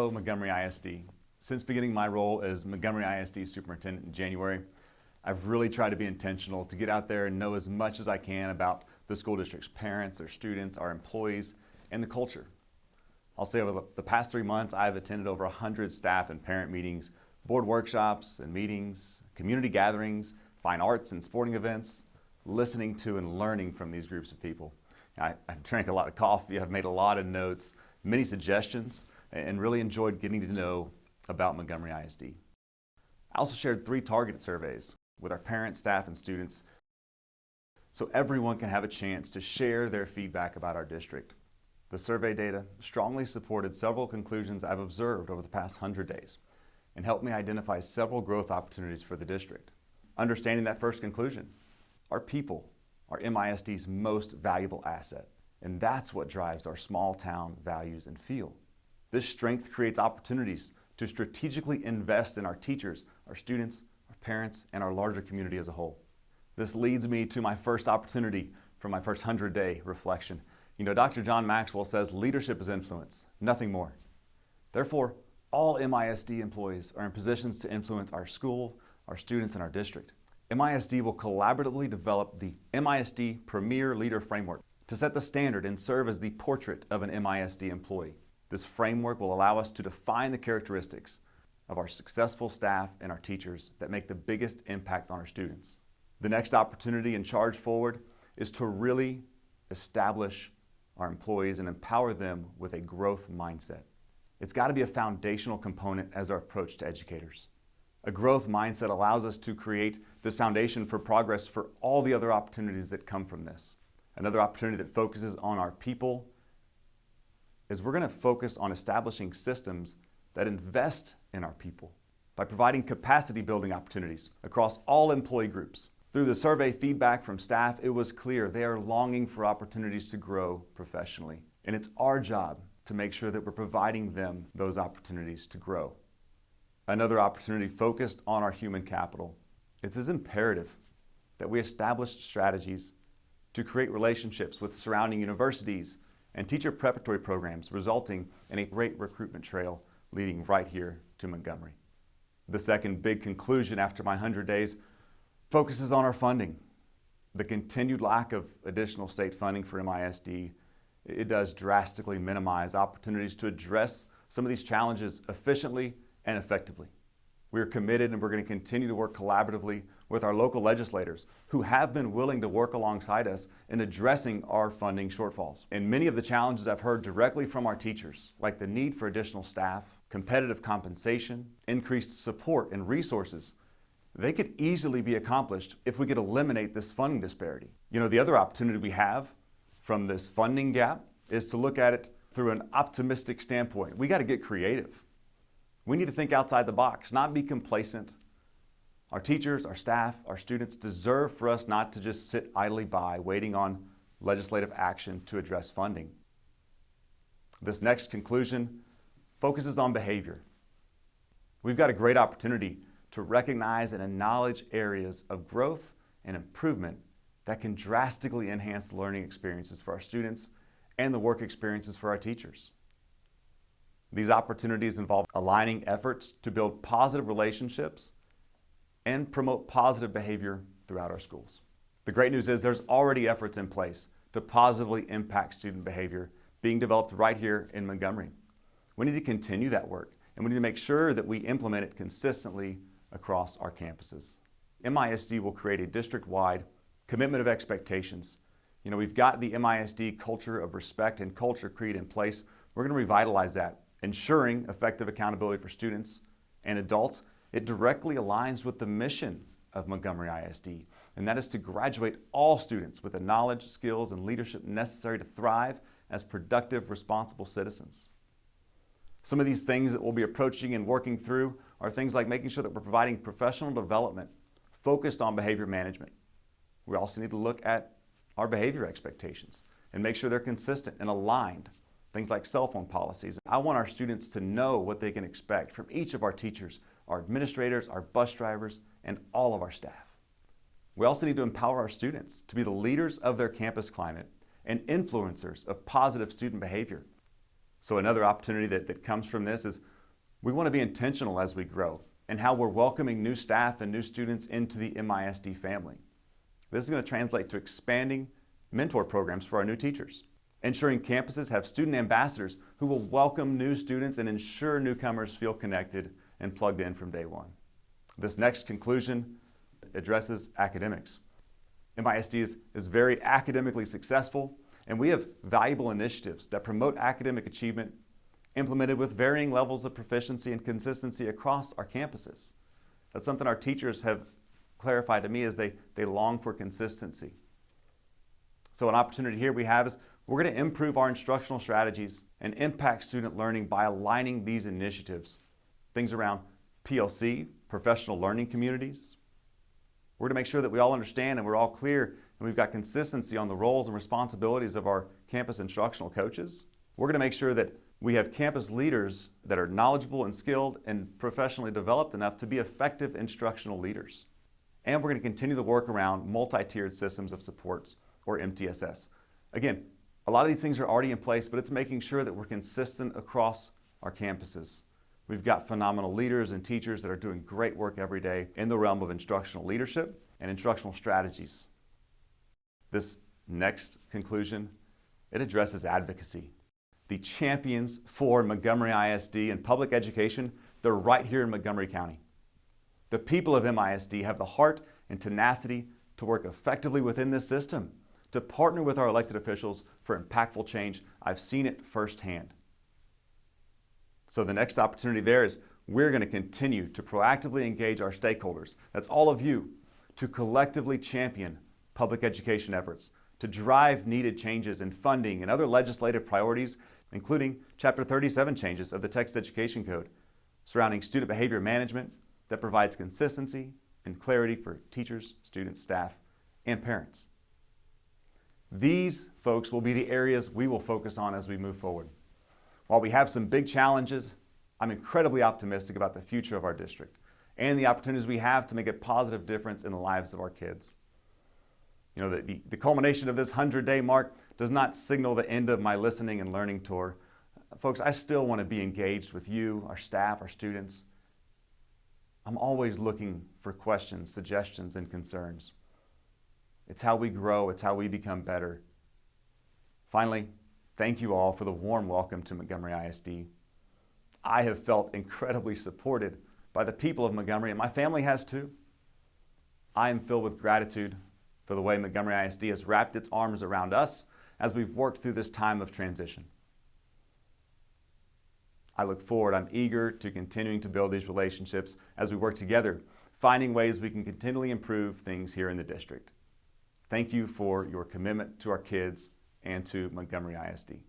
Hello, Montgomery ISD. Since beginning my role as Montgomery ISD Superintendent in January, I've really tried to be intentional to get out there and know as much as I can about the school district's parents, their students, our employees, and the culture. I'll say over the past 3 months, I've attended over 100 staff and parent meetings, board workshops and meetings, community gatherings, fine arts and sporting events, listening to and learning from these groups of people. I've drank a lot of coffee, I've made a lot of notes, many suggestions, and really enjoyed getting to know about Montgomery ISD. I also shared 3 targeted surveys with our parents, staff, and students so everyone can have a chance to share their feedback about our district. The survey data strongly supported several conclusions I've observed over the past 100 days and helped me identify several growth opportunities for the district. Understanding that first conclusion, our people are MISD's most valuable asset, and that's what drives our small town values and feel. This strength creates opportunities to strategically invest in our teachers, our students, our parents, and our larger community as a whole. This leads me to my first opportunity for my first 100-day reflection. Dr. John Maxwell says leadership is influence, nothing more. Therefore, all MISD employees are in positions to influence our school, our students, and our district. MISD will collaboratively develop the MISD Premier Leader Framework to set the standard and serve as the portrait of an MISD employee. This framework will allow us to define the characteristics of our successful staff and our teachers that make the biggest impact on our students. The next opportunity and charge forward is to really establish our employees and empower them with a growth mindset. It's got to be a foundational component as our approach to educators. A growth mindset allows us to create this foundation for progress for all the other opportunities that come from this. Another opportunity that focuses on our people is we're going to focus on establishing systems that invest in our people by providing capacity building opportunities across all employee groups. Through the survey feedback from staff, it was clear they are longing for opportunities to grow professionally. And it's our job to make sure that we're providing them those opportunities to grow. Another opportunity focused on our human capital. It's as imperative that we establish strategies to create relationships with surrounding universities and teacher preparatory programs, resulting in a great recruitment trail leading right here to Montgomery. The second big conclusion after my 100 days focuses on our funding. The continued lack of additional state funding for MISD, it does drastically minimize opportunities to address some of these challenges efficiently and effectively. We are committed and we're going to continue to work collaboratively with our local legislators who have been willing to work alongside us in addressing our funding shortfalls. And many of the challenges I've heard directly from our teachers, like the need for additional staff, competitive compensation, increased support and resources, they could easily be accomplished if we could eliminate this funding disparity. The other opportunity we have from this funding gap is to look at it through an optimistic standpoint. We got to get creative. We need to think outside the box, not be complacent. Our teachers, our staff, our students deserve for us not to just sit idly by waiting on legislative action to address funding. This next conclusion focuses on behavior. We've got a great opportunity to recognize and acknowledge areas of growth and improvement that can drastically enhance learning experiences for our students and the work experiences for our teachers. These opportunities involve aligning efforts to build positive relationships and promote positive behavior throughout our schools. The great news is there's already efforts in place to positively impact student behavior being developed right here in Montgomery. We need to continue that work, and we need to make sure that we implement it consistently across our campuses. MISD will create a district-wide commitment of expectations. We've got the MISD culture of respect and culture creed in place. We're going to revitalize that, ensuring effective accountability for students and adults. It directly aligns with the mission of Montgomery ISD, and that is to graduate all students with the knowledge, skills, and leadership necessary to thrive as productive, responsible citizens. Some of these things that we'll be approaching and working through are things like making sure that we're providing professional development focused on behavior management. We also need to look at our behavior expectations and make sure they're consistent and aligned. Things like cell phone policies. I want our students to know what they can expect from each of our teachers, our administrators, our bus drivers, and all of our staff. We also need to empower our students to be the leaders of their campus climate and influencers of positive student behavior. So another opportunity that comes from this is we want to be intentional as we grow and how we're welcoming new staff and new students into the MISD family. This is going to translate to expanding mentor programs for our new teachers, ensuring campuses have student ambassadors who will welcome new students and ensure newcomers feel connected and plugged in from day one. This next conclusion addresses academics. MISD is very academically successful, and we have valuable initiatives that promote academic achievement implemented with varying levels of proficiency and consistency across our campuses. That's something our teachers have clarified to me as they long for consistency. So an opportunity here we have is we're going to improve our instructional strategies and impact student learning by aligning these initiatives. Things around PLC, professional learning communities. We're going to make sure that we all understand and we're all clear and we've got consistency on the roles and responsibilities of our campus instructional coaches. We're going to make sure that we have campus leaders that are knowledgeable and skilled and professionally developed enough to be effective instructional leaders. And we're going to continue the work around multi-tiered systems of supports, or MTSS. Again, a lot of these things are already in place, but it's making sure that we're consistent across our campuses. We've got phenomenal leaders and teachers that are doing great work every day in the realm of instructional leadership and instructional strategies. This next conclusion, it addresses advocacy. The champions for Montgomery ISD and public education, they're right here in Montgomery County. The people of MISD have the heart and tenacity to work effectively within this system, to partner with our elected officials for impactful change. I've seen it firsthand. So the next opportunity there is we're going to continue to proactively engage our stakeholders, that's all of you, to collectively champion public education efforts, to drive needed changes in funding and other legislative priorities, including Chapter 37 changes of the Texas Education Code surrounding student behavior management that provides consistency and clarity for teachers, students, staff, and parents. These, folks, will be the areas we will focus on as we move forward. While we have some big challenges, I'm incredibly optimistic about the future of our district and the opportunities we have to make a positive difference in the lives of our kids. You know, the culmination of this 100-day mark does not signal the end of my listening and learning tour. Folks, I still want to be engaged with you, our staff, our students. I'm always looking for questions, suggestions, and concerns. It's how we grow, it's how we become better. Finally, thank you all for the warm welcome to Montgomery ISD. I have felt incredibly supported by the people of Montgomery, and my family has too. I am filled with gratitude for the way Montgomery ISD has wrapped its arms around us as we've worked through this time of transition. I look forward, I'm eager to continuing to build these relationships as we work together, finding ways we can continually improve things here in the district. Thank you for your commitment to our kids and to Montgomery ISD.